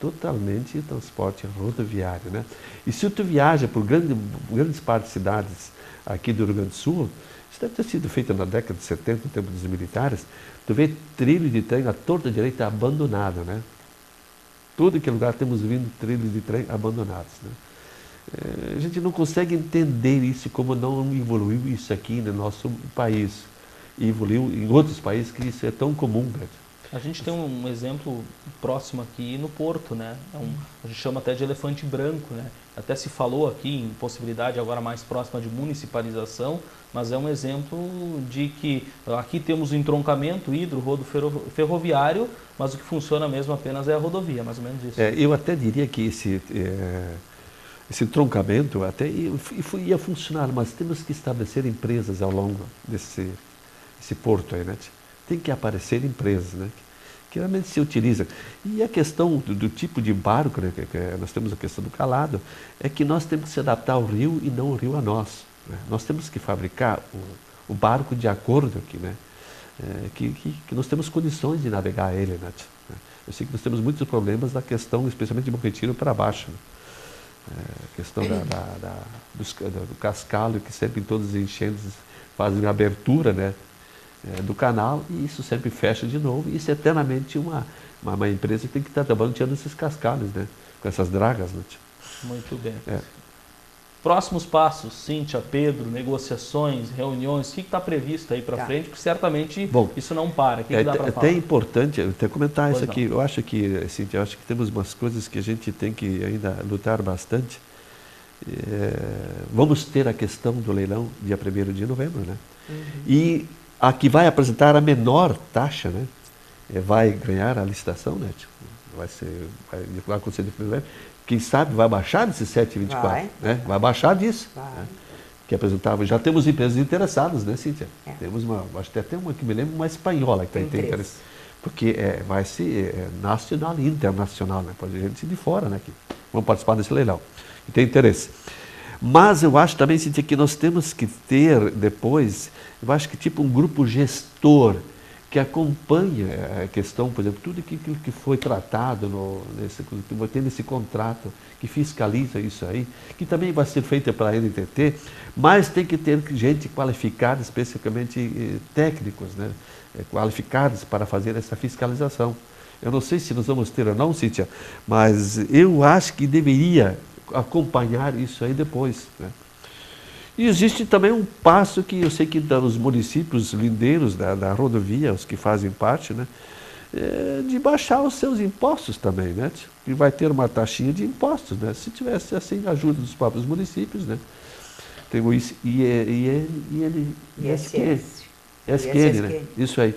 Totalmente transporte rodoviário. Né? E se tu viaja por grandes partes de cidades aqui do Rio Grande do Sul, isso deve ter sido feito na década de 70, no tempo dos militares, tu vê trilho de trem à torta direita abandonado, né? Todo aquele lugar temos vindo trilhos de trem abandonados. Né? A gente não consegue entender isso, como não evoluiu isso aqui no nosso país. E evoluiu em outros países que isso é tão comum. Né? A gente tem um exemplo próximo aqui no Porto, né? A gente chama até de elefante branco, né? Até se falou aqui em possibilidade agora mais próxima de municipalização, mas é um exemplo de que aqui temos o entroncamento hidro-rodo ferroviário, mas o que funciona mesmo apenas é a rodovia, mais ou menos isso. Eu até diria que esse entroncamento até ia funcionar, mas temos que estabelecer empresas ao longo desse porto aí, né? Tem que aparecer empresas, né? Que realmente se utiliza. E a questão do tipo de barco, né? Nós temos a questão do calado, é que nós temos que se adaptar ao rio e não o rio a nós. Né? Nós temos que fabricar o barco de acordo aqui, né? Que nós temos condições de navegar ele. Né? Eu sei que nós temos muitos problemas na questão, especialmente de Bom Retiro para baixo. Né? A questão do cascalho, que sempre em todas as enchentes fazem a abertura, né? Do canal, e isso sempre fecha de novo, e isso é eternamente uma empresa que tem que estar trabalhando tirando esses cascalhos, né? Com essas dragas. Né? Muito bem. Próximos passos, Cíntia, Pedro, negociações, reuniões, o que está previsto aí para frente? Porque certamente isso não para. O que dá para falar? É até importante até comentar isso aqui. Eu acho que, Cíntia, eu acho que temos umas coisas que a gente tem que ainda lutar bastante. Vamos ter a questão do leilão dia 1º de novembro, né? E a que vai apresentar a menor taxa, né? Vai ganhar a licitação, né? Vai acontecer de novembro. Quem sabe vai baixar desses 7,24, né? Vai baixar disso. Né? Que apresentava. Já temos empresas interessadas, né, Cíntia? Temos acho que até uma que me lembro, uma espanhola que tem interesse. Porque vai ser nacional e internacional, né? Pode gente de fora, né? Que vão participar desse leilão. E tem interesse. Mas eu acho também, Cíntia, que nós temos que ter depois, eu acho que tipo um grupo gestor que acompanha a questão, por exemplo, tudo aquilo que foi tratado nesse contrato, que fiscaliza isso aí, que também vai ser feito pela NTT, mas tem que ter gente qualificada, especificamente técnicos, né, qualificados para fazer essa fiscalização. Eu não sei se nós vamos ter ou não, Cíntia, mas eu acho que deveria acompanhar isso aí depois, né? E existe também um passo que eu sei que os municípios lindeiros da rodovia, os que fazem parte, né, de baixar os seus impostos também, né? E vai ter uma taxinha de impostos, né? Se tivesse assim a ajuda dos próprios municípios, né? Tem o ISQN, né? Isso aí.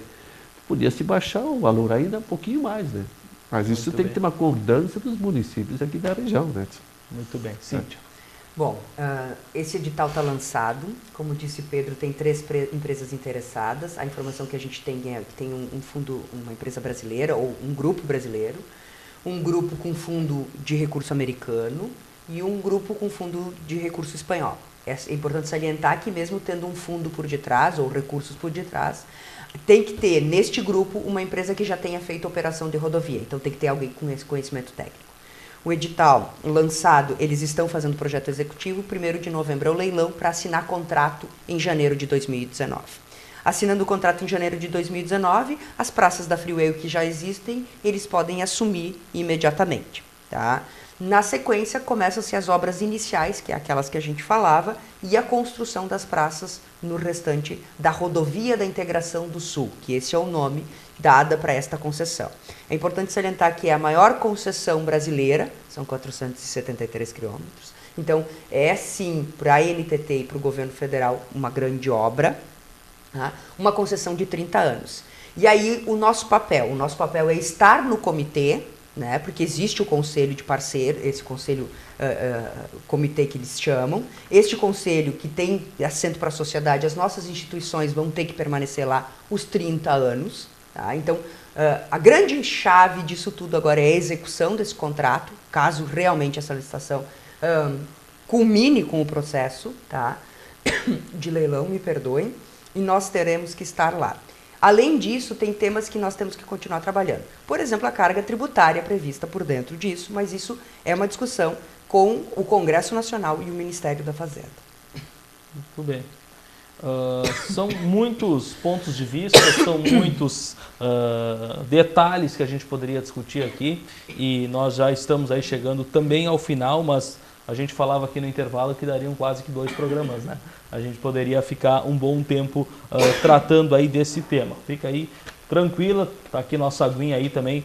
Podia se baixar o valor ainda um pouquinho mais, né? Mas isso tem que ter uma concordância dos municípios aqui da região, né? Muito bem. Cíntia. Bom, esse edital está lançado. Como disse Pedro, tem 3 empresas interessadas. A informação que a gente tem é que tem um fundo, uma empresa brasileira, ou um grupo brasileiro, um grupo com fundo de recurso americano e um grupo com fundo de recurso espanhol. É importante salientar que mesmo tendo um fundo por detrás, ou recursos por detrás, tem que ter, neste grupo, uma empresa que já tenha feito operação de rodovia. Então tem que ter alguém com esse conhecimento técnico. O edital lançado, eles estão fazendo projeto executivo, 1º de novembro é o leilão, para assinar contrato em janeiro de 2019. Assinando o contrato em janeiro de 2019, as praças da Freeway que já existem, eles podem assumir imediatamente, tá? Na sequência, começam-se as obras iniciais, que é aquelas que a gente falava, e a construção das praças no restante da Rodovia da Integração do Sul, que esse é o nome dada para esta concessão. É importante salientar que é a maior concessão brasileira, são 473 quilômetros. Então, é sim, para a NTT e para o governo federal, uma grande obra, tá? Uma concessão de 30 anos. E aí, o nosso papel é estar no comitê, né, porque existe o conselho de parceiro, esse conselho, comitê que eles chamam. Este conselho que tem assento para a sociedade, as nossas instituições vão ter que permanecer lá os 30 anos. Tá? Então, a grande chave disso tudo agora é a execução desse contrato, caso realmente essa licitação culmine com o processo, tá? De leilão, me perdoem, e nós teremos que estar lá. Além disso, tem temas que nós temos que continuar trabalhando. Por exemplo, a carga tributária prevista por dentro disso, mas isso é uma discussão com o Congresso Nacional e o Ministério da Fazenda. Muito bem. São muitos pontos de vista, são muitos detalhes que a gente poderia discutir aqui e nós já estamos aí chegando também ao final, mas a gente falava aqui no intervalo que dariam quase que 2 programas, né? A gente poderia ficar um bom tempo tratando aí desse tema. Fica aí tranquila, tá aqui nossa aguinha aí também,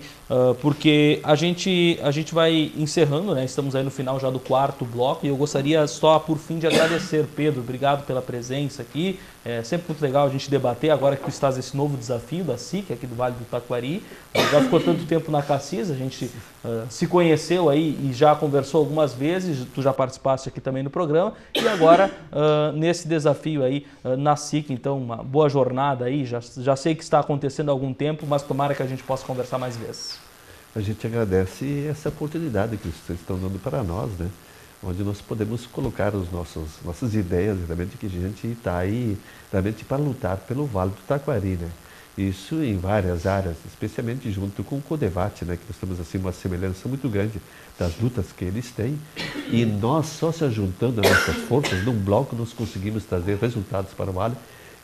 porque a gente vai encerrando, né? Estamos aí no final já do 4º bloco e eu gostaria só por fim de agradecer, Pedro, obrigado pela presença aqui. É sempre muito legal a gente debater agora que tu estás nesse novo desafio da SIC aqui do Vale do Taquari. Já ficou tanto tempo na Cassis, a gente se conheceu aí e já conversou algumas vezes, tu já participaste aqui também no programa e agora nesse desafio aí na SIC, então uma boa jornada aí, já sei que está acontecendo há algum tempo, mas tomara que a gente possa conversar mais vezes. A gente agradece essa oportunidade que vocês estão dando para nós, né? Onde nós podemos colocar nossas ideias, realmente, que a gente está aí realmente para lutar pelo Vale do Taquari, né? Isso em várias áreas, especialmente junto com o Codevate, né? Que nós temos assim uma semelhança muito grande das lutas que eles têm e nós só se juntando as nossas forças num bloco nós conseguimos trazer resultados para o Vale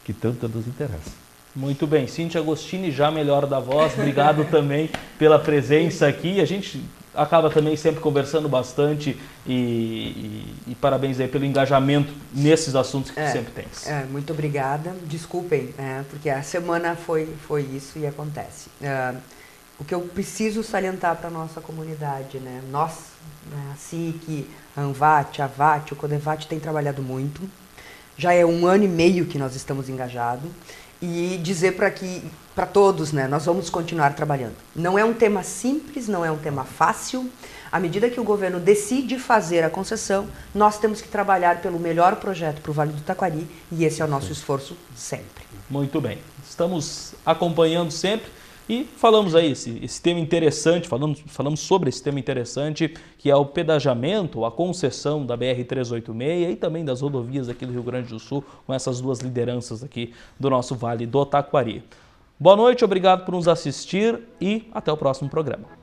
que tanto nos interessa. Muito bem, Cíntia Agostini, já melhor da voz, obrigado também pela presença aqui. A gente acaba também sempre conversando bastante e parabéns aí pelo engajamento nesses assuntos que tu sempre tens. Muito obrigada, desculpem, porque a semana foi isso e acontece. O que eu preciso salientar para a nossa comunidade, né? Nós, a SIC, a ANVAT, a VAT, o Codevate tem trabalhado muito, já é 1 ano e meio que nós estamos engajados. E dizer para todos, né, nós vamos continuar trabalhando. Não é um tema simples, não é um tema fácil. À medida que o governo decide fazer a concessão, nós temos que trabalhar pelo melhor projeto para o Vale do Taquari e esse é o nosso esforço sempre. Muito bem. Estamos acompanhando sempre e falamos aí esse tema interessante, falamos sobre esse tema interessante que é o pedagiamento, a concessão da BR-386 e também das rodovias aqui do Rio Grande do Sul com essas 2 lideranças aqui do nosso Vale do Taquari. Boa noite, obrigado por nos assistir e até o próximo programa.